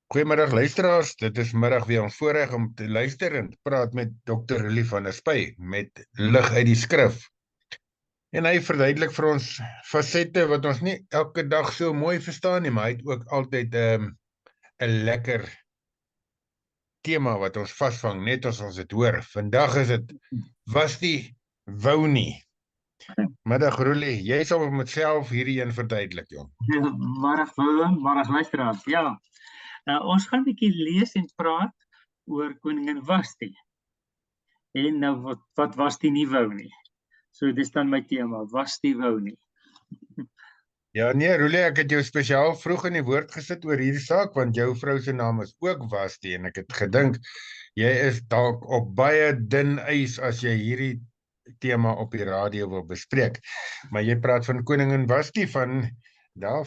Goeiemiddag luisteraars, dit is middag weer ons voorreg om te luister en te praat met Dr. Rillie van der Spy met lig uit die skrif. En hy verduidelik vir ons fasette wat ons nie elke dag so mooi verstaan nie, maar hy het ook altyd 'n lekker tema wat ons vasvang, net as ons dit hoor. Vandag is dit, was die wou nie. Middag Rillie, jy sal met self hierdie een verduidelik, jong. Middag Willem, middag luisteraars. Ja, ons gaan 'n bietjie lees en praat oor koningin Vashti. En nou wat Vashti nie wou nie. So dis dan my tema, Vashti wou nie. Ja nee, Rillie, ek het jou spesiaal vroeg in die woord gesit oor hierdie saak, want jou vrou se naam is ook Vashti en ek het gedink, jy is dalk op baie dun ys as jy hierdie tema op die radio wil bespreek. Maar jy praat van koningin Vashti van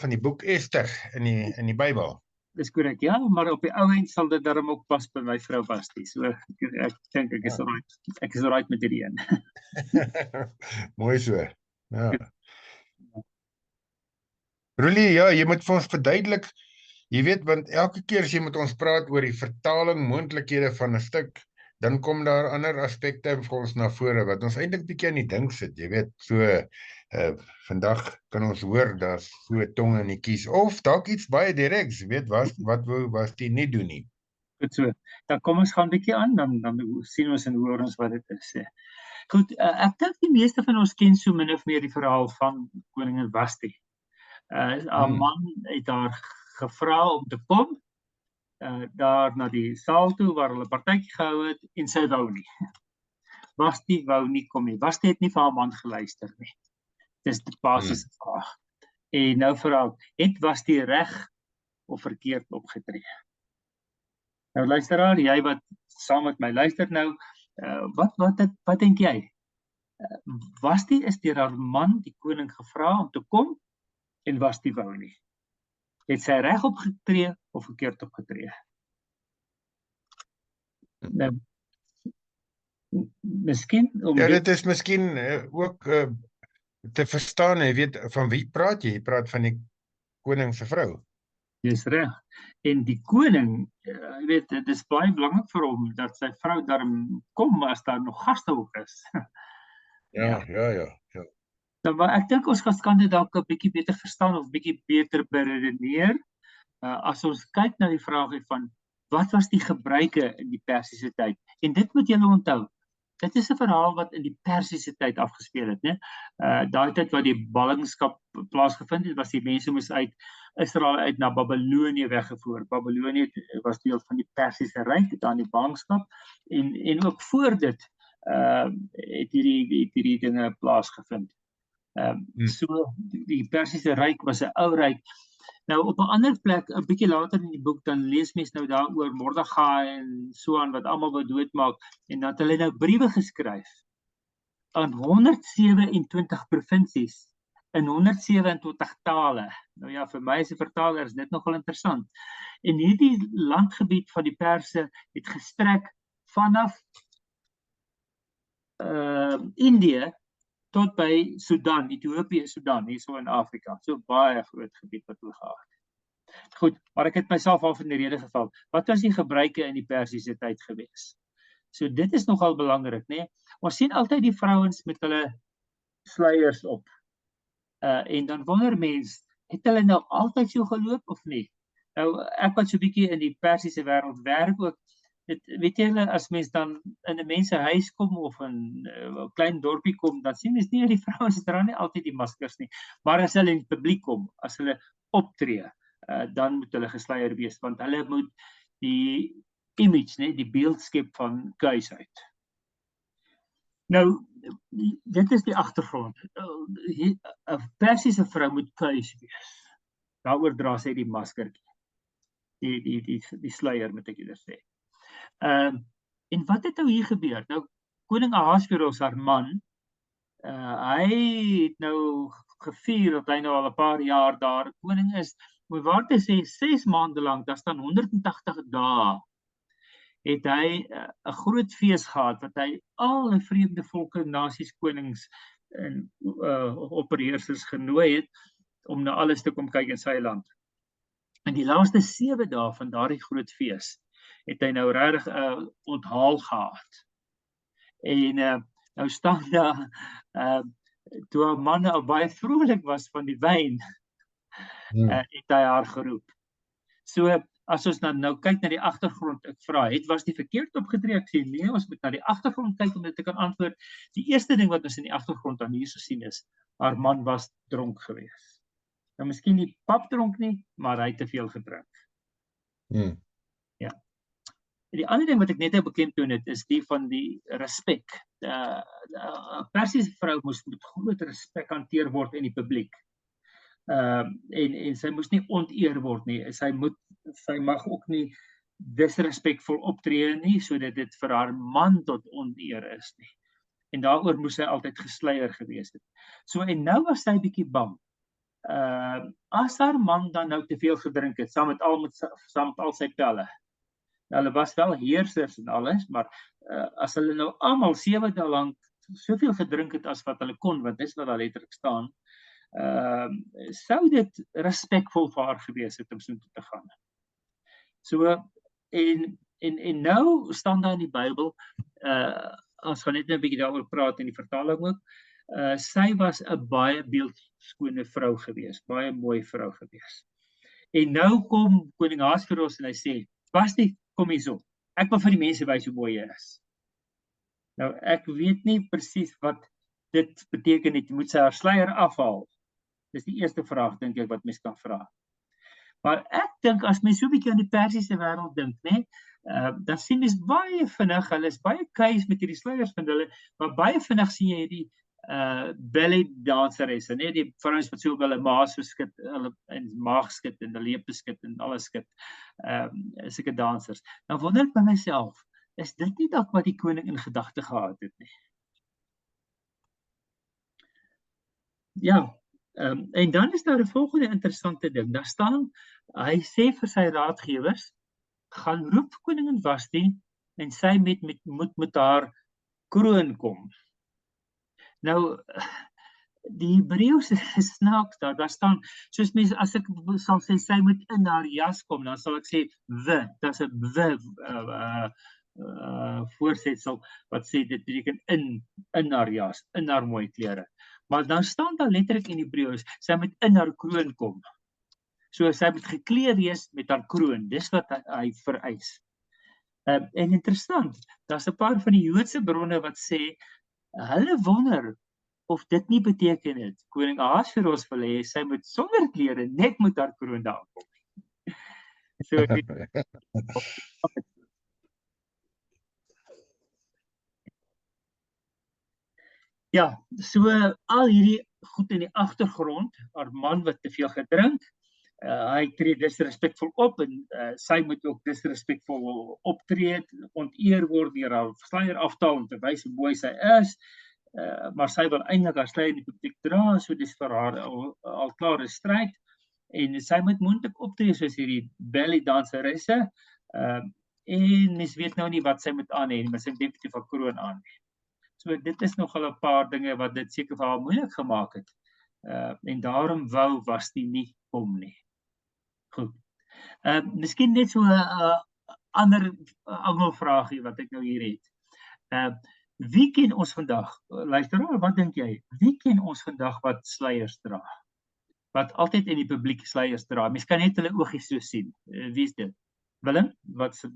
die boek Ester in die Bybel. Dis korrek, ja, maar op die ou end sal dit darm ook pas by my vrou Vashti. So ek dink ek is right. Ek is right met hierdie een. Mooi so. Ja. Rillie, ja, jy moet vir ons verduidelik, jy weet, want elke keer as jy met ons praat oor die vertaling moontlikhede van 'n stuk, dan kom daar ander aspekte vir ons na vore wat ons eintlik bietjie aan die dink sit, jy weet, so vandag kan ons hoor daar's so tong in die kies of dalk iets baie direks, weet wat wou Vashti nie doen nie. Goed so. Dan kom ons gaan 'n bietjie aan, dan sien ons en hoor ons wat dit is. Goed, ek dink die meeste van ons ken so min of meer die verhaal van koningin Vashti. Haar man het haar gevra om te kom daar na die saal toe waar hulle partytjie gehou het en sy wou nie. Vashti wou nie kom nie. Vashti het nie vir haar man geluister nie. Dis die basiese vraag. En nou vra ek, het Vashti reg of verkeerd opgetree? Nou luisteraar, jy wat saam met my luister nou, wat dink jy? Vashti is deur haar man, die koning, gevra om te kom en Vashti wou nie. Het sy reg opgetree of verkeerd opgetree? Nou, miskien ja, dit is miskien ook te verstaan, jy weet, van wie praat jy? Jy praat van die koning se vrou. Dis reg. En die koning, jy weet, dit is baie belangrik vir hom dat sy vrou daarom kom as daar nog gaste ook is. Ja. Nou, maar ek dink ons kan dit dalk 'n bietjie beter verstaan of bietjie beter beredeneer as ons kyk na die vraag van wat was die gebruike in die Persiese tyd? En dit moet julle onthou. Dit is 'n verhaal wat in die Persiese tyd afgespeel het, né? Daai tyd wat die ballingskap plaasgevind het, was die mense moes uit Israel uit na Babilonië weggevoer. Babilonië was deel van die Persiese ryk, dan die ballingskap en ook voor dit het hierdie dinge plaasgevind. So die Persiese ryk was 'n ou ryk. Nou op 'n ander plek, 'n bietjie later in die boek, dan lees mens nou daaroor Mordegai en so aan wat almal wou doodmaak en dat hulle nou briewe geskryf aan 127 provinsies in 127 tale. Nou ja, vir my as 'n vertaler is dit nogal interessant. En hierdie landgebied van die Perse het gestrek vanaf Indië tot by Sudan, Ethiopië, Sudan, hier so in Afrika. So baie groot gebied wat hulle gehad het. Goed, maar ek het myself al in die rede geval. Wat was die gebruike in die Persiese tyd gewees? So dit is nogal belangrik, né? Ons sien altyd die vrouens met hulle sluiers op. En dan wonder mens, het hulle nou altyd so geloop of nie? Nou, ek wat so 'n bietjie in die Persiese wêreld werk ook, weet jy, as mens dan in 'n mens se huis kom of in 'n klein dorpie kom, dan sien mens nie die vrouens dra nie altyd die maskers nie, maar as hulle in die publiek kom, as hulle optree, dan moet hulle gesluier wees, want hulle moet die image, né, die beeld skep van kuisheid. Nou, dit is die agtergrond. 'n Persiese vrou moet kuis wees. Daaroor dra sy die maskertjie. Die sluier, moet ek julle sê. En wat het nou hier gebeur? Nou, koning Ahasveros, haar man, hy het nou gevier dat hy nou al 'n paar jaar daar koning is. Maar waar te sê 6 maande lank, daar staan 180 dae, het hy 'n groot fees gehad wat hy al die vreemde volke, nasies, konings en opperheersers genooi het om na alles te kom kyk in sy land. In die laaste 7 dae van daardie groot fees, het hy nou regtig 'n onthaal gehad. En nou staan daar, toe 'n man nou baie vrolik was van die wyn, het hy haar geroep. So, as ons nou kyk na die agtergrond, ek vra, was die verkeerd opgetree? Ek sê nee, ons moet na die agtergrond kyk om dit te kan antwoord. Die eerste ding wat ons in die agtergrond dan hier sien is, haar man was dronk gewees. Nou miskien nie papdronk nie, maar hy het te veel gedrink. Ja. Die ander ding wat ek net beklemtoon het, is die van die respek. 'n Persiese vrou moes met groot respek hanteer word in die publiek. En sy moes nie onteer word nie. Sy mag ook nie disrespekvol optree nie, sodat dit vir haar man tot oneer is nie. En daaroor moes sy altyd gesluier gewees het. So, en nou was sy bietjie bang. As haar man dan nou te veel gedrink het, saam met al sy pelle. Hulle was wel heersers en alles, maar as hulle nou almal 7 dae lank soveel gedrink het as wat hulle kon, want dis wat daar letterlik staan, sou dit respekvol vir haar gewees het om so te gaan. So, en nou staan daar in die Bybel, ons gaan net 'n bietjie daaroor praat in die vertaling ook, sy was 'n baie beeldskone vrou gewees, baie mooi vrou gewees. En nou kom koning Ahasveros en hy sê, Vashti, kom hierso, ek wil vir die mense wys hoe mooi jy is. Nou, ek weet nie presies wat dit beteken nie, moet sy haar sluier afhaal? Dis die eerste vraag, dink ek, wat mens kan vra. Maar ek dink, as mens so 'n bietjie aan die Persiese wêreld dink, dan sien mens baie vinnig, hulle is baie kuis met hierdie sluiers van hulle, maar baie vinnig sien jy hierdie ballet danseresse, die vrouens wat so op hulle maas so skit, hulle en maag skit en hulle heupe skit en alles skit, sulke dansers. Dan wonder ek by myself, is dit nie dalk wat die koning in gedagte gehad het nie? Ja, en dan is daar 'n volgende interessante ding. Daar staan, hy sê vir sy raadgewers, gaan roep koningin Vashti en sy moet met haar kroon kom. Nou, die Hebreëus is snaaks daar staan, soos mense, as ek sal sê, sy moet in haar jas kom, dan sal ek sê, dat is 'n voorsetsel, wat sê, dit beteken in haar jas, in haar mooi klere. Maar dan staan daar letterlik in Hebreëus, sy moet in haar kroon kom. So sy moet geklee wees met haar kroon, dis wat hy vereis. En interessant, daar's 'n paar van die Joodse bronne wat sê, hulle wonder of dit nie beteken het, koning Ahasveros wil hê, sy moet sonder klere net met haar kroon daar kom. So, ja, so al hierdie goed in die agtergrond, haar man wat te veel gedrink, hy tree disrespekvol op en sy moet ook disrespekvol optree, onteer word deur haar sluier aftaal om te wys hoe mooi sy is, maar sy wil eintlik haar sluier in die publiek dra, so dis vir haar al klare stryd, en sy moet moontlik optree soos hierdie ballet danseresse, en mens weet nou nie wat sy moet aan hê, maar sy het definitief 'n kroon aan. So dit is nogal 'n paar dinge wat dit seker vir haar moeilik gemaak het, en daarom wou Vashti nie kom nie. Goed. Miskien net so 'n ander angelvraagie wat ek nou hier het. Wie ken ons vandag? Luisteraar, wat dink jy? Wie ken ons vandag wat sluiers dra? Wat altyd in die publiek sluiers dra? Mens kan net hulle oogies so sien. Wie is dit? Willem,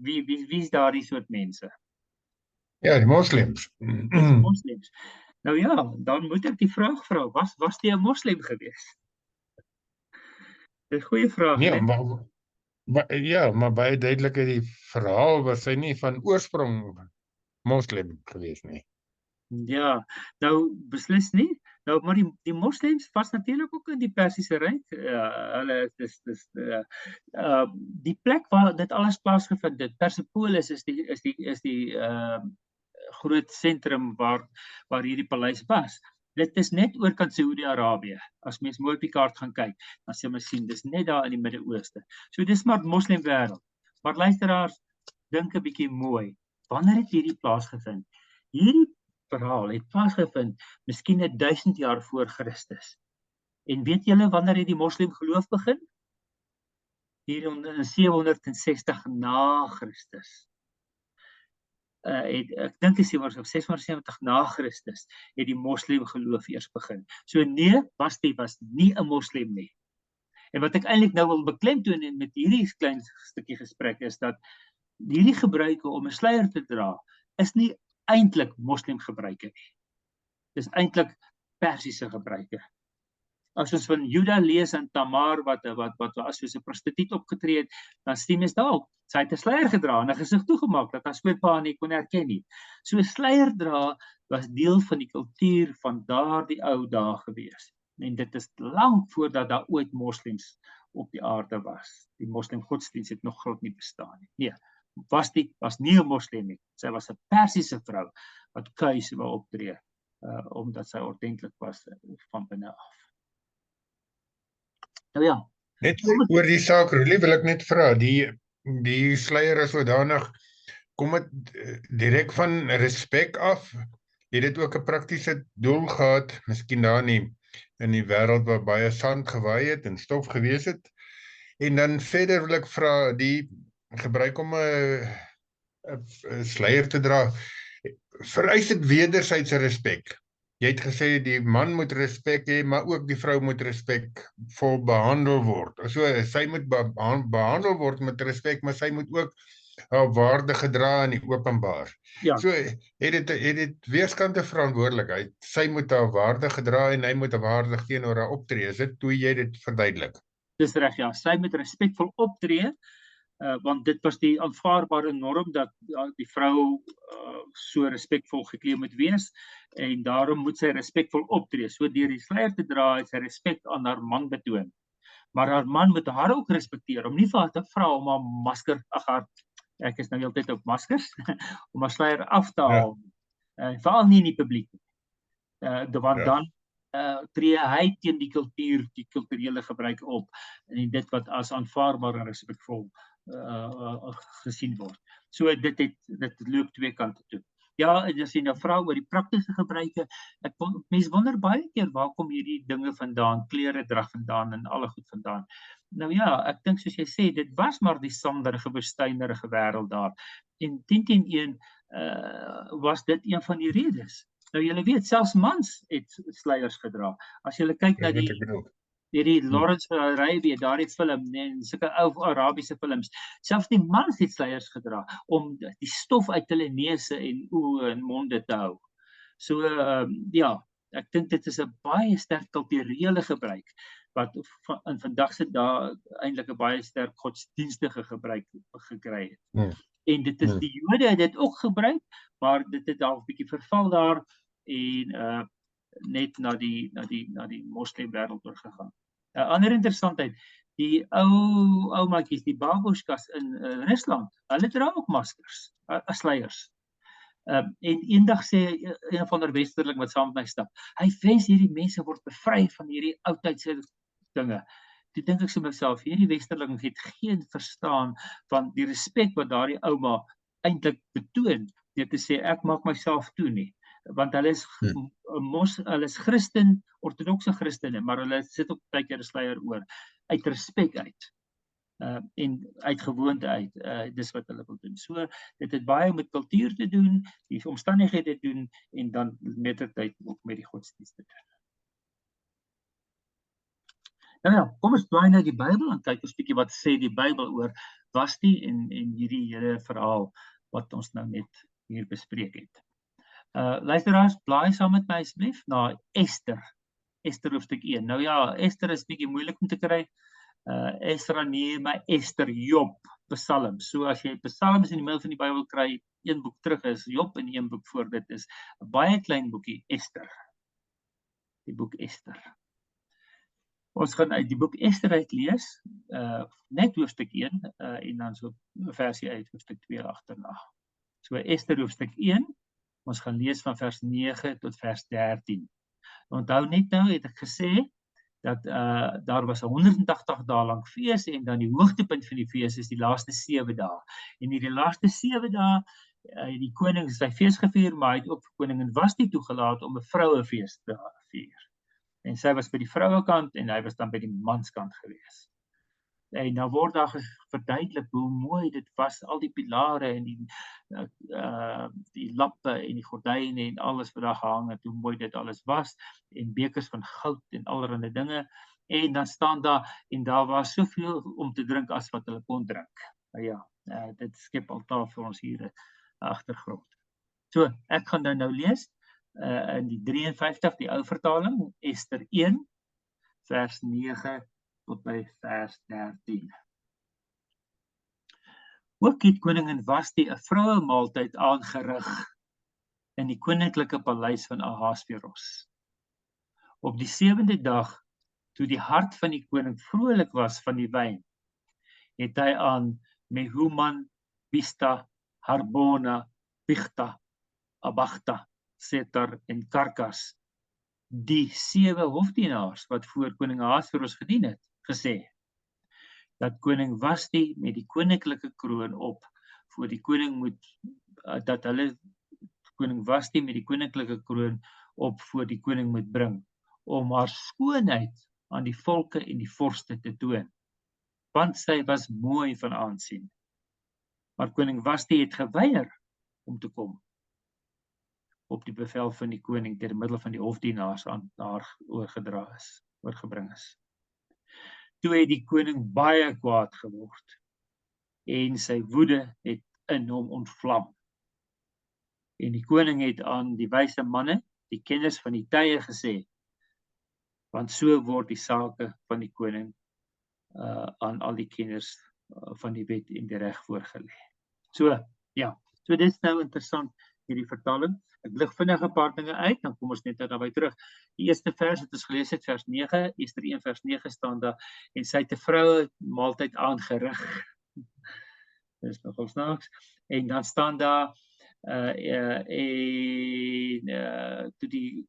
wie is daardie soort mense? Ja, die moslems. Moslems. Nou ja, dan moet ek die vraag vra, was jy 'n moslim gewees? Dis 'n goeie vraag, nee, maar baie duidelik uit die verhaal was sy nie van oorsprong moslim gewees nie. Ja, nou beslis nie. Nou, maar die moslems was natuurlik ook in die Persiese Ryk. Hulle die plek waar dit alles plaasgevind het, Persepolis is die groot sentrum waar hierdie paleis was. Dit is net oorkant Saudi-Arabië. As mens mooi op die kaart gaan kyk, dan sal mens sien, dis net daar in die Midde-Ooste. So dis maar moslim wêreld. Maar luisteraars, dink 'n bietjie mooi. Wanneer het hierdie plaasgevind? Hierdie verhaal het plaasgevind miskien 1000 jaar voor Christus. En weet julle wanneer het die moslim geloof begin? hier in 760 na Christus. Ek dink is die was op 670 na Christus het die moslim geloof eers begin. So nee, was nie 'n moslim nie. En wat ek eintlik nou wil beklemtoon met hierdie klein stukkie gesprek is dat hierdie gebruike om 'n sluier te dra is nie eintlik moslim gebruike nie. Dis eintlik Persiese gebruike. As ons van Juda lees en Tamar wat as soos 'n prostituut opgetree het, dan sien mens daar, sy het 'n sluier gedra en 'n gesig toegemaak dat haar skoonpa nie kon herken nie. So 'n sluier dra was deel van die kultuur van daardie ou dae gewees. En dit is lank voordat daar ooit moslems op die aarde was. Die moslim godsdienst het nog glad nie bestaan nie. Nee, was nie 'n moslim nie. Sy was 'n Persiese vrou wat kuis wou optree, omdat sy ordentlik was van binne af. Nou ja. Net oor die saak, Roelie, wil ek net vra, die sluier is sodanig, kom dit direk van respek af? Het dit ook 'n praktiese doel gehad, miskien daar in die wêreld waar baie sand gewaai het en stof gewees het? En dan verder wil ek vra, die gebruik om 'n sluier te dra, vereis dit wederwysige respek? Jy het gesê die man moet respek hê, maar ook die vrou moet respekvol behandel word. So sy moet behandel word met respek, maar sy moet ook haar waarde gedra in die openbaar. Ja. So het dit weerskante verantwoordelikheid. Sy moet haar waarde gedra en hy moet waardig teenoor haar optree. Is dit hoe jy dit verduidelik? Dis reg, ja. Sy moet respekvol optree, want dit was die aanvaarbare norm dat die vrou so respekvol geklee moet wees en daarom moet sy respekvol optree. So deur die sluier te dra het sy respek aan haar man betoon. Maar haar man moet haar ook respekteer om nie vir haar te vra om haar masker, ek is nou heeltyd op maskers, om haar sluier af te haal. Veral nie in die publiek. Want dan tree hy teen die kultuur, die kulturele gebruik op en dit wat as aanvaarbaar en respekvol gesien word. So dit loop twee kante toe. Ja, as jy nou vra oor die praktiese gebruike, mense wonder baie keer waar kom hierdie dinge vandaan, klere drag vandaan en alle goed vandaan. Nou ja, ek dink soos jy sê, dit was maar die sanderige, woestynerige wêreld daar. En 10-10-1 was dit een van die redes. Nou julle weet, selfs mans het sluiers gedra. As julle kyk na die Lawrence van Arabia, daardie film, en sulke ou Arabiese films, selfs die mans het sluiers gedra, om die stof uit hulle neuse en oë en monde te hou. So, ja, ek dink dit is 'n baie sterk kulturele gebruik, wat in vandag se dae eintlik 'n baie sterk godsdienstige gebruik gekry het. En dit is die Jode het dit ook gebruik, maar dit het dalk 'n bietjie verval daar en net na die moslim wêreld oorgegaan. 'n Ander interessantheid, die ou maatjies, die babushkas in Rusland, hulle dra ook maskers, sluiers. En eendag sê een van die westerling wat saam met my stap, hy wens hierdie mense word bevry van hierdie oudtydse dinge. Toe dink ek so myself, hierdie westerling het geen verstaan van die respek wat daardie ouma eintlik betoon, deur te sê ek maak myself toe nie, want hulle is Christen, ortodokse Christene, maar hulle sit ook baie keer 'n sluier oor uit respek uit. En uit gewoonte uit, dis wat hulle wil doen. So, dit het baie met kultuur te doen, die omstandighede te doen, en dan mettertyd ook met die godsdienst te doen. Nou ja, kom ons blaai na die Bybel en kyk ons bietjie wat sê die Bybel oor Vashti en hierdie hele verhaal wat ons nou net hier bespreek het. Luisteraars, blaai saam met my asseblief na Ester hoofstuk 1. Nou ja, Ester is bietjie moeilik om te kry. Esra nie, maar Ester, Job, Psalms. So as jy Psalms in die middel van die Bybel kry, een boek terug is Job en een boek voor dit is 'n baie klein boekie, Ester. Die boek Ester. Ons gaan uit die boek Ester uit lees, net hoofstuk 1 en dan so 'n versie uit hoofstuk 2 agterna. So Ester hoofstuk 1, ons gaan lees van vers 9 tot vers 13. Onthou net nou het ek gesê dat daar was 'n 180 dae lank fees en dan die hoogtepunt van die fees is die laaste 7 dae. En hierdie laaste 7 dae het die koning sy fees gevier, maar hy het ook vir koningin Vashti toegelaat om 'n vrouefees te vier. En sy was by die vrouekant en hy was dan by die manskant gewees. En nou word daar verduidelik hoe mooi dit was, al die pilare en die lappe en die gordyne en alles wat daar gehang het, hoe mooi dit alles was, en bekers van goud en allerlei dinge. En dan staan daar, en daar was soveel om te drink as wat hulle kon drink. Ja, dit skep altaar vir ons hier 'n agtergrond. So, ek gaan dan nou lees in die 53, die ou vertaling, Ester 1, vers 9 tot by vers 13. Ook het koningin Vashti 'n vrouemaaltyd aangerig in die koninklike paleis van Ahasveros. Op die 7de dag, toe die hart van die koning vrolik was van die wyn, het hy aan Mehuman, Biztha, Harbona, Bigtha, Abagtha, Setar en Karkas, die 7 hofdienaars wat voor koning Ahasveros gedien het, gesê dat koning Vashti met die koninklike kroon op voor die koning moet dat hulle koning Vashti met die koninklike kroon op voor die koning moet bring om haar skoonheid aan die volke en die vorste te toon, want sy was mooi van aansien. Maar koning Vashti het geweier om te kom op die bevel van die koning deur middel van die hofdienaars aan haar oorgebring is. Toe het die koning baie kwaad geword en sy woede het in hom ontvlam. En die koning het aan die wyse manne, die kenners van die tye gesê, want so word die sake van die koning aan al die kenners van die wet en die reg voorgelê. So, ja, so dit is nou interessant hierdie vertaling. Ek lig vinnig 'n paar dinge uit, dan kom ons net daarby terug. Die eerste vers wat ons gelees het, vers 9, Ester 1 vers 9 staan daar, en sy het 'n vroue maaltyd aangerig. Dit is nogal snaaks. En dan staan daar toe die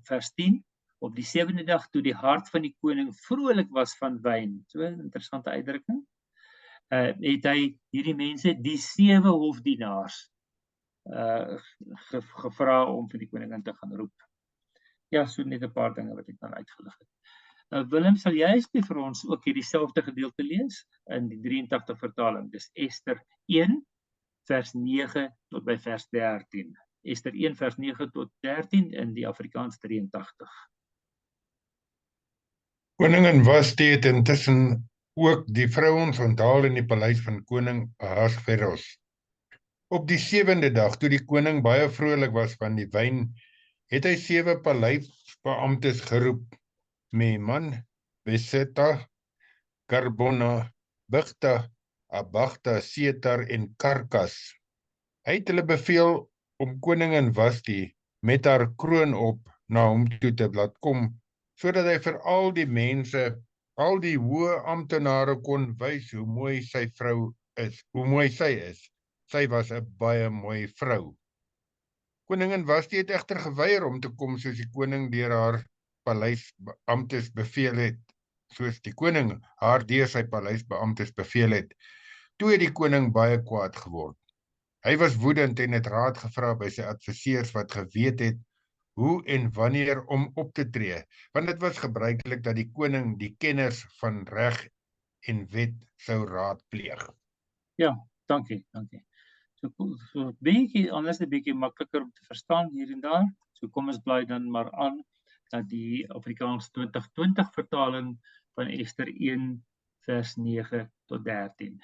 vers 10, op die 7de dag toe die hart van die koning vrolik was van wyn. So 'n interessante uitdrukking. Het hy hierdie mense, die 7 hofdienaars, gevra om vir die koningin te gaan roep. Ja, so net 'n paar dinge wat ek dan uitgelig het. Willem, sal jy asseblief vir ons ook hierdie selfde gedeelte lees in die 83 vertaling? Dis Ester 1 vers 9 tot by vers 13. Ester 1 vers 9 tot 13 in die Afrikaans 83. Koningin Vashti het intussen ook die vrouens onthaal in die paleis van koning Ahasveros. Op die 7de dag, toe die koning baie vrolik was van die wyn, het hy 7 paleisbeamptes geroep, Mehuman, Biztha, Harbona, Bigtha, Abagtha, Setar en Karkas. Hy het hulle beveel om koningin Vashti met haar kroon op na hom toe te laat kom, sodat hy vir al die mense, al die hoë amptenare kon wys hoe mooi sy vrou is, hoe mooi sy is. Sy was 'n baie mooi vrou. Koningin Vashti het egter geweier om te kom soos die koning deur haar paleisbeamptes beveel het, soos die koning haar deur sy paleisbeamptes beveel het. Toe het die koning baie kwaad geword. Hy was woedend en het raad gevra by sy adviseurs wat geweet het hoe en wanneer om op te tree, want dit was gebruiklik dat die koning die kenners van reg en wet sou raadpleeg. Ja, dankie. So bietjie, anders 'n bietjie makliker om te verstaan hier en daar. So kom ons bly dan maar aan dat die Afrikaans 2020 vertaling van Ester 1 vers 9 tot 13.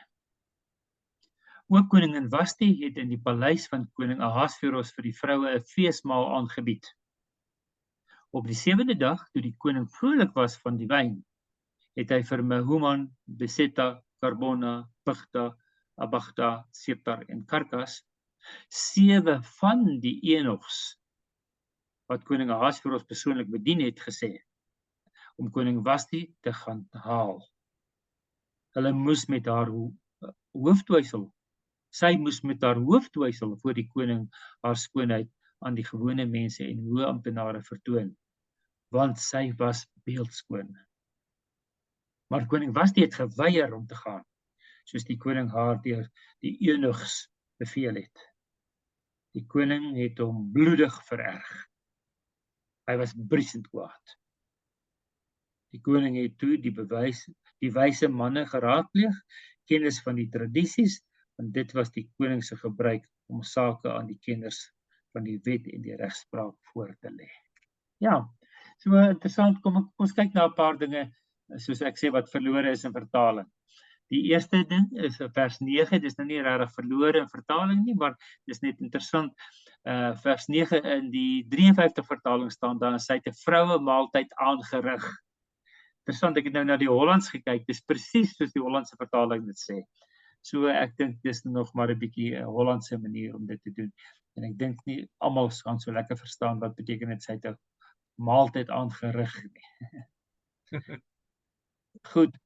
Ook koningin Vashti het in die paleis van koning Ahasveros vir die vroue 'n feesmaal aangebied. Op die 7de dag, toe die koning vrolik was van die wyn, het hy vir Mehuman, Biztha, Harbona, Bigtha, Abagtha, Setar en Karkas 7 van die enogs wat koning Ahasveros persoonlik bedien het gesê om koning Vashti te gaan haal. Hulle moes met haar hoofdwysel, sy moes met haar hoofdwysel voor die koning haar skoonheid aan die gewone mense en hoë amptenare vertoon, want sy was beeldskoon. Maar koning Vashti het geweier om te gaan, soos die koning haar deur die enogs beveel het. Die koning het hom bloedig vererg. Hy was briesend kwaad. Die koning het toe die wyse manne geraadpleeg, kennis van die tradisies, want dit was die koning se gebruik om sake aan die kenners van die wet en die regspraak voor te lê. Ja, so interessant, kom ons kyk na 'n paar dinge, soos ek sê, wat verlore is in vertaling. Die eerste ding is vers 9, dis nou nie regtig verlore in vertaling nie, maar dis net interessant. Vers 9 in die 53 vertaling staan daar, sy het 'n vroue maaltyd aangerig. Interessant, ek het nou na die Hollands gekyk, dis presies soos die Hollandse vertaling dit sê. So ek dink dis nog maar 'n bietjie 'n Hollandse manier om dit te doen. En ek dink nie almal kan so lekker verstaan wat beteken dit sy het 'n maaltyd aangerig nie. Goed.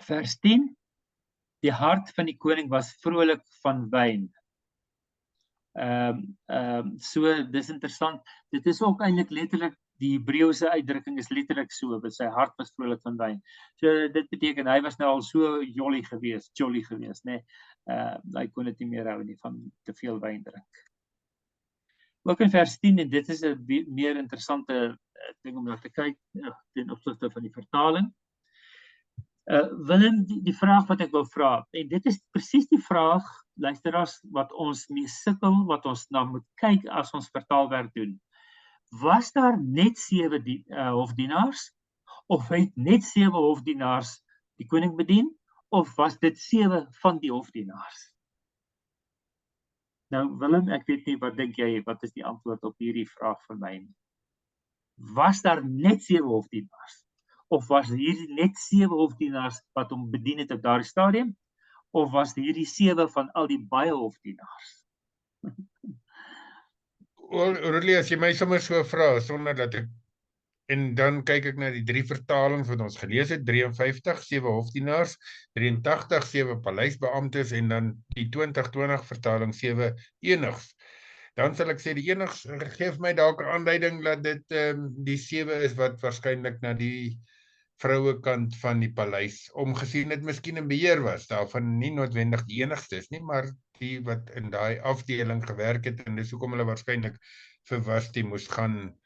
Vers 10. Die hart van die koning was vrolik van wyn. So dis interessant. Dit is ook eintlik letterlik, die Hebreëse uitdrukking is letterlik so, sy hart was vrolik van wyn. So dit beteken hy was nou al so jolly geweest, né? Hy kon dit nie meer hou nie van te veel wyn drink. Ook in vers 10, en dit is 'n meer interessante ding om na te kyk ten opsigte van die vertaling. Willem, die vraag wat ek wil vra, en dit is presies die vraag, luisteraars, wat ons mee sukkel, wat ons na moet kyk as ons vertaalwerk doen. Was daar net 7 hofdienaars, of het net 7 hofdienaars die koning bedien, of was dit 7 van die hofdienaars? Nou Willem, ek weet nie, wat dink jy, wat is die antwoord op hierdie vraag van my? Was daar net 7 hofdienaars? Of was hierdie net 7 hofdienaars wat hom bedien het op daardie stadium? Of was hierdie 7 van al die baie hofdienaars? Roelie, as jy my sommer so vra, sonder dat ek, en dan kyk ek na die 3 vertalings wat ons gelees het, 53, 7 hofdienaars, 83, 7 paleisbeamptes, en dan die 2020 vertaling, 7 enigs. Dan sal ek sê, die enigs geef my dalk 'n aanduiding dat dit die 7 is wat waarskynlik na die vroue kant van die paleis omgesien het, miskien in beheer was, daarvan nie noodwendig die enigstes nie, maar die wat in daai afdeling gewerk het, en dis hoekom hulle waarskynlik vir Vashti moes gaan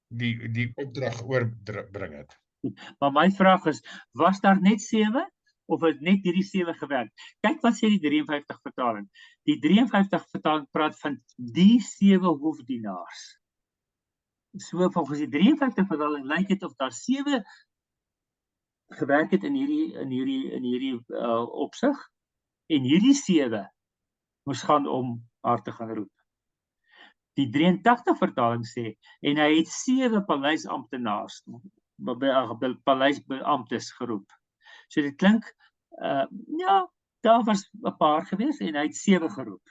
die opdrag oorbring het. Maar my vraag is, was daar net 7 of het net hierdie 7 gewerk? Kyk wat sê die 53 vertaling. Die 53 vertaling praat van die 7 hofdienaars. So volgens die 53 vertaling lyk dit of daar 7 gewerk het in hierdie opsig, en hierdie 7 moes gaan om haar te gaan roep. Die 83 vertaling sê, en hy het 7 paleisamptenaars, paleisbeamptes geroep. So dit klink, daar was 'n paar gewees en hy het 7 geroep.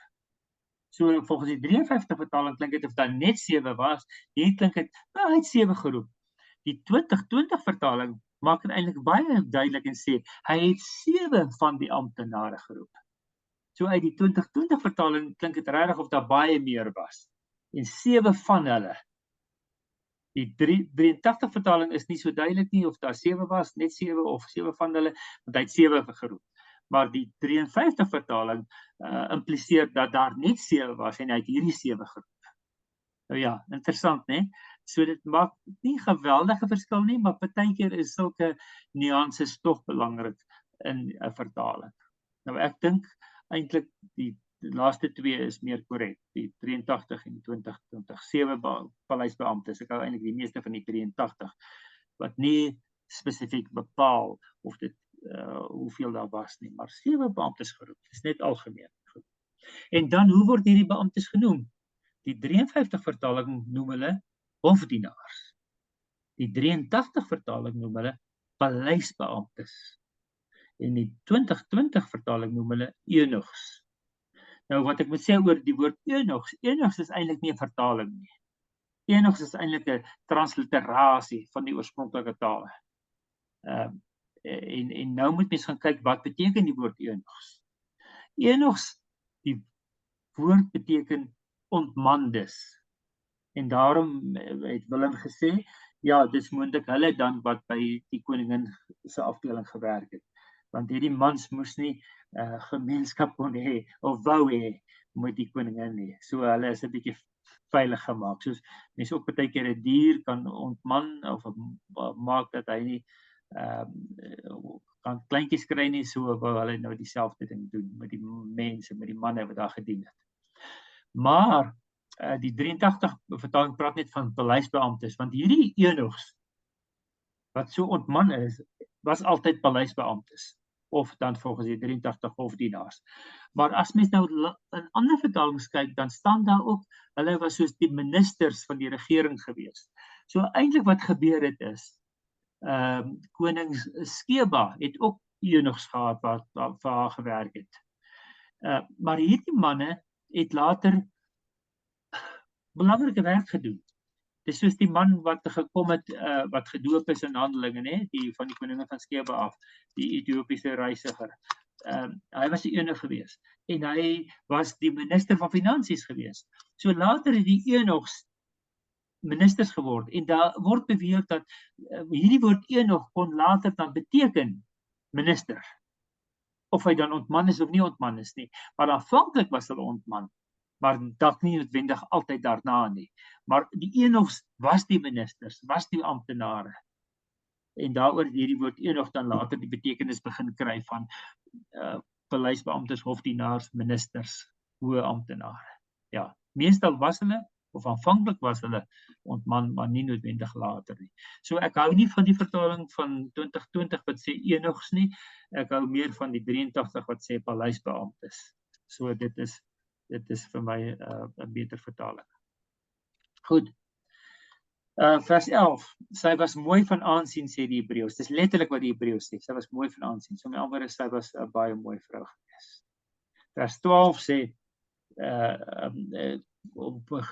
So volgens die 53 vertaling klink dit of daar net 7 was, hier klink dit, hy het 7 geroep. Die 2020 vertaling maak dit eintlik baie duidelik en sê, hy het 7 van die amptenare geroep. So uit die 2020 vertaling klink dit regtig of daar baie meer was. En 7 van hulle. Die 83 vertaling is nie so duidelik nie of daar 7 was, net 7 of 7 van hulle, want hy het 7 geroep. Maar die 53 vertaling impliseer dat daar net 7 was en hy het hierdie 7 geroep. Nou ja, interessant, né? So dit maak nie geweldige verskil nie, maar partykeer is sulke nuances tog belangrik in 'n vertaling. Nou ek dink eintlik die laaste 2 is meer korrek, die 83 en die 2020, 7 paleisbeamptes, ek hou eintlik die meeste van die 83, wat nie spesifiek bepaal of dit hoeveel daar was nie, maar 7 beamptes geroep, dit is net algemeen. En dan, hoe word hierdie beamptes genoem? Die 53 vertaling noem hulle hofdienaars. Die 83 vertaling noem hulle paleisbeamptes. En die 2020 vertaling noem hulle enigs. Nou wat ek moet sê oor die woord enigs is eintlik nie 'n vertaling nie. Enigs is eintlik 'n transliterasie van die oorspronklike tale. En nou moet mens gaan kyk wat beteken die woord enigs. Enigs, die woord beteken ontmandes. En daarom het Willem gesê, ja, dis moontlik hulle dan wat by die koningin se afdeling gewerk het. Want hierdie mans moes nie gemeenskap kon hê of wou hê met die koningin nie. So hulle is 'n bietjie veilig gemaak. Soos mense ook baie keer 'n dier kan ontman of maak dat hy nie kan kleintjies kry nie, so wou hulle nou dieselfde ding doen met die mense, met die manne wat daar gedien het. Maar die 83 vertaling praat net van paleisbeamptes, want hierdie eunuchs wat so ontman is, was altyd paleisbeamptes, of dan volgens die 83 hofdienaars. Maar as mens nou in ander vertalings kyk, dan staan daar ook, hulle was soos die ministers van die regering gewees. So eintlik wat gebeur het is, koning Skeba het ook eunuchs gehad wat vir haar gewerk het. Maar hierdie manne het later belangrike werk gedoen. Dis soos die man wat gekom het, wat gedoop is in Handelinge, né, die van die koningin van Skeba af, die Ethiopiese reisiger. Hy was 'n eunuch gewees en hy was die minister van finansies gewees. So later het die eunuchs ministers geword en daar word beweer dat hierdie woord eunuch kon later dan beteken minister. Of hy dan ontman is of nie ontman is nie, maar aanvanklik was hulle ontman, maar dalk nie noodwendig altyd daarna nie. Maar die eunuchs was die ministers, was die amptenare. En daaroor het hierdie woord eunuch dan later die betekenis begin kry van paleisbeamptes, hofdienaars, ministers, hoë amptenare. Ja, meestal was hulle, of aanvanklik was hulle ontman, maar nie noodwendig later nie. So ek hou nie van die vertaling van 2020 wat sê eunuchs nie, ek hou meer van die 83 wat sê paleisbeamptes. So dit is vir my 'n beter vertaling. Goed. Vers 11. Sy was mooi van aansien, sê die Hebreëus. Dis letterlik wat die Hebreëus sê. Sy was mooi van aansien. So met ander woorde, sy was 'n baie mooi vrou gewees. Vers 12 sê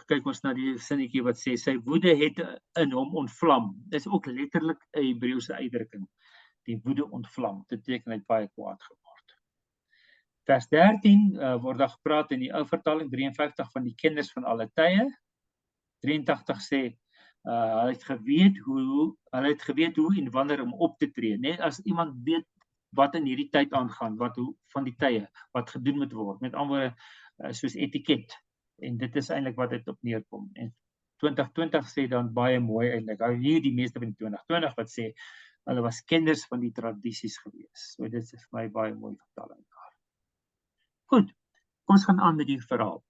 kyk ons na die sinnetjie wat sê sy woede het in hom ontvlam. Dis ook letterlik 'n Hebreëse uitdrukking. Die woede ontvlam. Dit beteken hy het baie kwaad geword. Vers 13 word daar gepraat in die ou vertaling 53 van die kinders van alle tye. 83 sê hulle het geweet hoe en wanneer om op te tree, né? As iemand weet wat in hierdie tyd aangaan, van die tye wat gedoen moet word, met ander woorde soos etiket. En dit is eintlik wat dit op neerkom. En 2020 sê dan baie mooi eintlik. Hou hier die meeste van die 2020 wat sê hulle was kenners van die tradisies gewees. So dit is vir my baie mooi vertaling daar. Goed, kom ons gaan aan met die verhaal.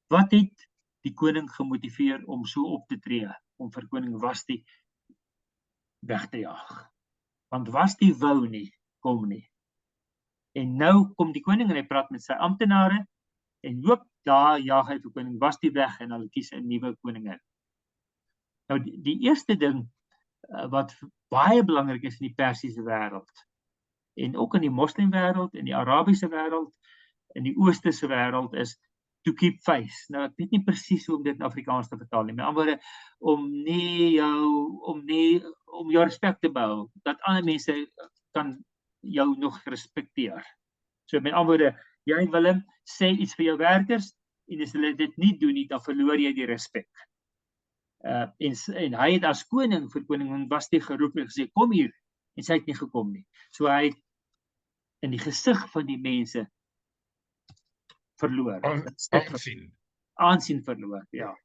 Wat het die koning gemotiveer om so op te tree, om vir koning Vashti weg te jaag? Want Vashti wou nie, kom nie. En nou kom die koning en hy praat met sy amptenare, en hoop, daar jaag hy vir koning Vashti weg, en hulle kies 'n nuwe koningin. Nou, die eerste ding, wat baie belangrik is in die Persiese wêreld, en ook in die moslimwêreld, in die Arabiese wêreld, in die Oosterse wêreld, is to keep face. Nou, ek weet nie presies hoe om dit in Afrikaans te vertaal nie, met ander woorde, om jou respek te bou, dat ander mense kan jou nog respekteer. So met ander woorde, jy Willem, sê iets vir jou werkers, en as hulle dit nie doen nie, dan verloor jy die respek. En hy het as koning vir koningin Vashti geroep en gesê, kom hier, en sy het nie gekom nie. So hy het in die gesig van die mense verloor. Aansien verloor, ja.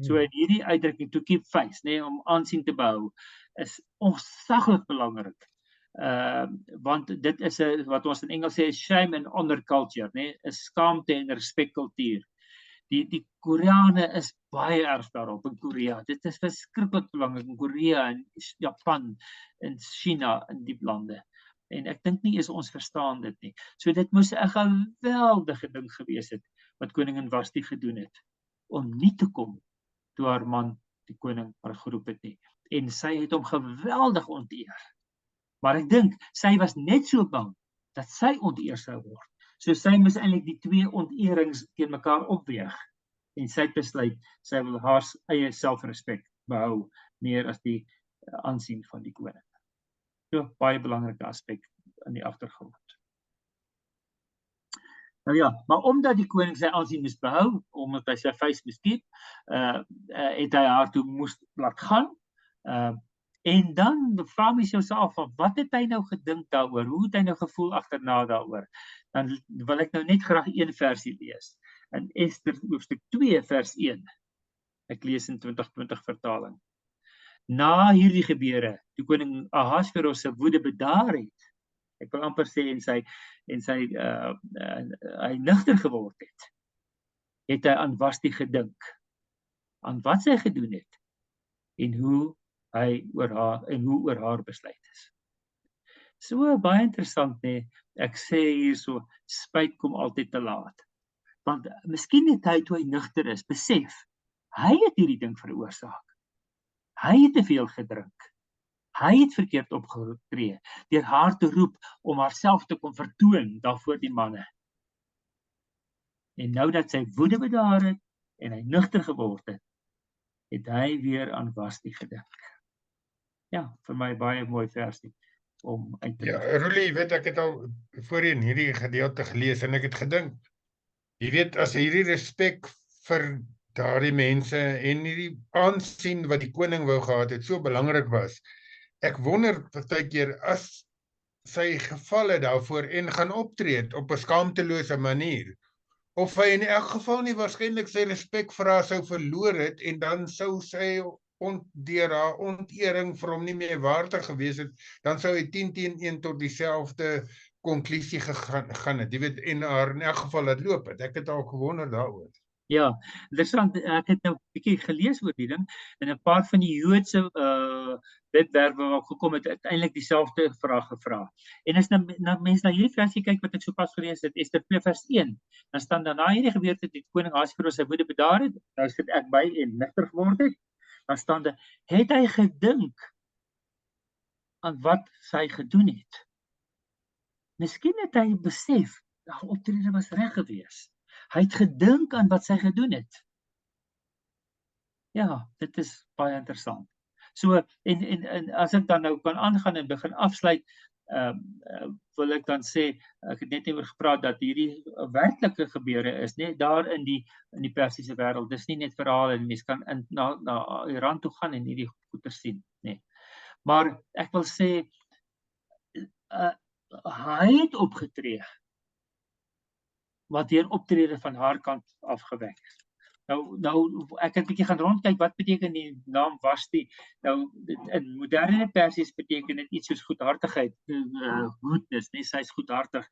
So in hierdie uitdrukking, to keep face, nee, om aansien te behou, is ontsaglik belangrik. Want dit is wat ons in Engels sê, shame and honor culture, nee, is skaamte en respekkultuur. Die Koreane is baie erg daarop in Korea. Dit is verskriklik belangrik in Korea en Japan en China in die lande. En ek dink nie eens ons verstaan dit nie. So dit moes 'n geweldige ding gewees het wat koningin Vashti gedoen het om nie te kom toe haar man die koning haar geroep het nie. En sy het hom geweldig onteer. Maar ek dink sy was net so bang dat sy onteer sou word. So sy moes eintlik die twee onteerings teen mekaar opweeg. En sy het besluit sy wil haar eie selfrespek behou meer as die aansien van die koning. So baie belangrike aspek in die agtergrond. Nou ja, maar omdat die koning sy aansien moes behou, omdat hy sy face moes keep, het hy haar toe moes laat gaan. En dan vra mens jouself af, wat het hy nou gedink daaroor? Hoe het hy nou gevoel agterna daaroor? Dan wil ek nou net graag een versie lees. in Ester hoofstuk 2 vers 1. Ek lees in 2020 vertaling. Na hierdie gebeure, toe koning Ahasveros se woede bedaar het, ek wil amper sê hy nigter geword het hy aan Vashti gedink, aan wat sy gedoen het, en hoe oor haar besluit is. So baie interessant, nee, ek sê hierso, spyt kom altyd te laat. Want miskien het hy, toe hy nigter is, besef, hy het hierdie ding veroorsaak. Hy het te veel gedrink. Hy het verkeerd opgetree, deur haar te roep om haarself te kom vertoon daarvoor die manne. En nou dat sy woede bedaar het, en hy nigter geword het hy weer aan Vashti gedink. Ja, vir my baie mooi versie om uit te lig. Roelie, weet ek het al voorheen hierdie gedeelte gelees en ek het gedink, jy weet, as hierdie respek vir daardie mense en hierdie aansien wat die koning wou gehad het, so belangrik was, ek wonder partykeer as sy gevalle daarvoor en gaan optree op 'n skaamtelose manier, of hy in elk geval nie waarskynlik sy respek vir haar sou verloor het en dan sou sy deur haar ontering vir hom nie meer waardig gewees het, dan sou hy 10-1 tot dieselfde konklusie gegaan het. Jy weet, en haar in elk geval laat loop het. Ek het al gewonder daaroor. Ja, interessant, ek het nou 'n bietjie gelees oor die ding, en 'n paar van die Joodse wetwerwe wat gekom het, uiteindelik dieselfde vraag gevra. En as mense na hierdie versie kyk wat ek sopas gelees het, Ester 2 vers 1, dan staan dan na hierdie gebeurte het koning Ahasveros sy woede bedaar het, nou sit ek by en nigter geword het, dan staan daar, het hy gedink aan wat sy gedoen het. Miskien het hy besef, haar optrede was reg gewees. Hy het gedink aan wat sy gedoen het. Ja, dit is baie interessant. So, en as ek dan nou kan aangaan en begin afsluit, wil ek dan sê, ek het net oor gepraat dat hierdie werklike gebeure is, net daar in die Persiese wêreld. Dis nie net verhale, en mens kan na Iran toe gaan en hierdie goeie sien, nee. Maar ek wil sê, hy het opgetree wat deur optrede van haar kant afgewek is. Nou ek het 'n bietjie gaan rondkyk, wat beteken die naam Vashti? Nou, in moderne Persies beteken dit iets soos goedhartigheid, goodness, nee, sy is goedhartig,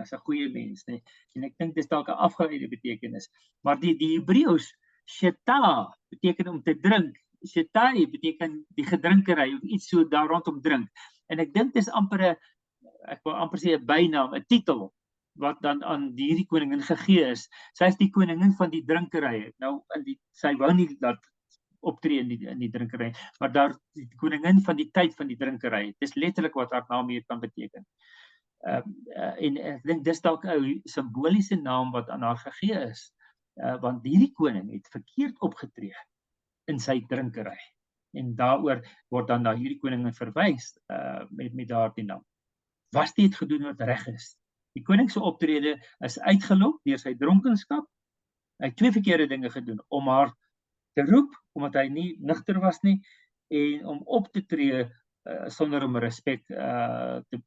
is 'n goeie mens, nee. En ek dink dis dalk 'n afgeleide betekenis. Maar die Hebreëus, sheta, beteken om te drink. Shetai beteken die gedrinkery, of iets so daar rondom drink. En ek dink dis amper ek wil amper sê 'n bynaam, 'n titel, wat dan aan hierdie koningin gegee is. Sy is die koningin van die drinkery. Nou, sy wou nie dat optree in die drinkery, maar daar die koningin van die tyd van die drinkery. Dis letterlik wat haar naam hier kan beteken. En ek dink dis dalk 'n simboliese naam wat aan haar gegee is, want hierdie koning het verkeerd opgetree in sy drinkery. En daaroor word dan na hierdie koningin verwys, met daardie naam. Vashti het gedoen wat reg is. Die koning se optrede is uitgelok deur sy dronkenskap. Hy het 2 verkeerde dinge gedoen, om haar te roep, omdat hy nie nigter was nie, en om op te tree sonder om respek te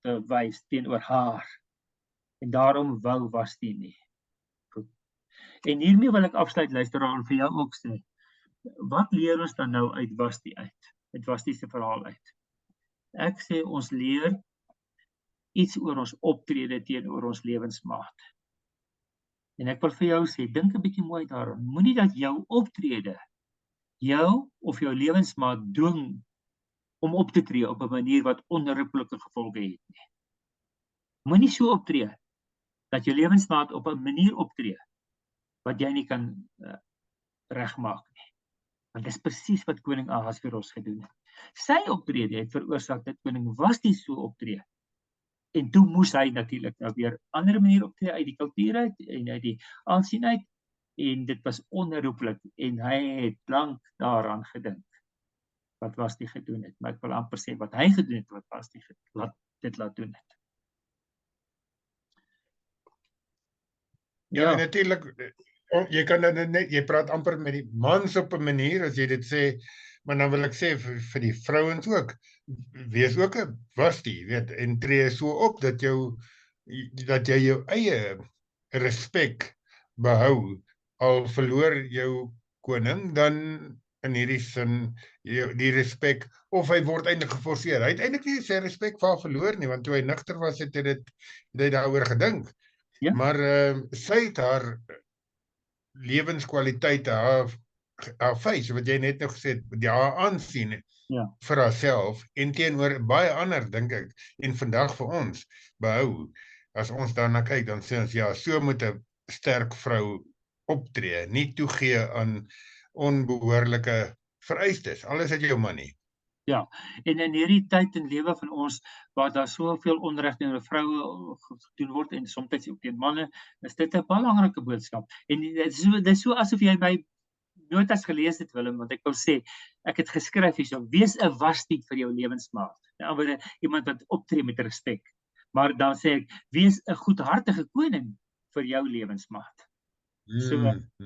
wys teenoor haar. En daarom wou Vashti nie. Goed. En hiermee wil ek afsluit, luisteraar, en vir jou ook sê, wat leer ons dan nou uit Vashti uit? Uit Vashti se verhaal uit? Ek sê ons leer iets oor ons optrede teenoor ons lewensmaat. En ek wil vir jou sê, dink 'n bietjie mooi daaraan. Moenie dat jou optrede jou of jou lewensmaat dwing om op te tree op 'n manier wat onherroepelike gevolge het nie. Moenie so optree dat jou lewensmaat op 'n manier optree wat jy nie kan regmaak nie. Want dis presies wat koning Ahasveros gedoen het. Sy optrede het veroorsaak dat koning Vashti so optree. En toe moes hy natuurlik nou weer ander manier optree uit die kultuur uit en uit die aansien uit, en dit was onherroepelik, en hy het lank daaraan gedink wat Vashti gedoen het, maar ek wil amper sê wat hy gedoen het wat Vashti dit laat doen het. Ja, natuurlik, jy kan dan net, jy praat amper met die mans op 'n manier as jy dit sê, maar dan wil ek sê vir die vrouens ook, wees ook 'n Vashti, weet, en tree so op dat jy jou eie respek behou, al verloor jou koning, dan in hierdie sin die respek, of hy word eintlik geforseer. Hy het eintlik nie sy respek vir haar verloor nie, want toe hy nigter was, het hy daaroor gedink. Ja. Maar sy het haar lewenskwaliteite, haar face, wat jy net nou gesê het, haar aansien vir haarself, en teenoor baie ander, dink ek, en vandag vir ons, behou. As ons daarna kyk, dan sê ons, ja, so moet 'n sterk vrou optree, nie toegee aan onbehoorlike vereistes, alles uit jou man nie. Ja, en in hierdie tyd en lewe van ons, waar daar soveel onreg teenoor vroue gedoen word, en soms ook teen manne, is dit 'n belangrike boodskap. En dit is so asof jy my notas gelees het, Willem, want ek wou sê, ek het geskryf hierso, wees 'n wasdie vir jou lewensmaat. Nou, iemand wat optree met respek. Maar dan sê ek, wees 'n goedhartige koning vir jou lewensmaat.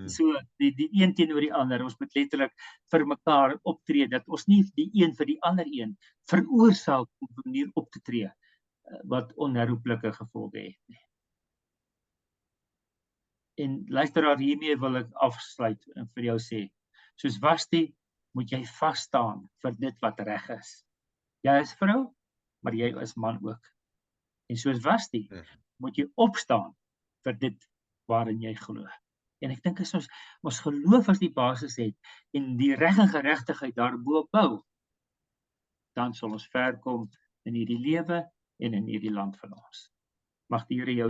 So die een teenoor die ander, ons moet letterlik vir mekaar optree, dat ons nie die een vir die ander een veroorsaak op 'n manier op te tree, wat onherroepelike gevolge het nie. En luisteraar, hiermee wil ek afsluit en vir jou sê, soos Vashti, moet jy vas staan vir dit wat reg is. Jy is vrou, maar jy is man ook. En soos Vashti, moet jy opstaan vir dit waarin jy glo. En ek dink as ons geloof as die basis het, en die reg en geregtigheid daarbo bou, dan sal ons ver kom in hierdie lewe en in hierdie land van ons. Mag die Here jou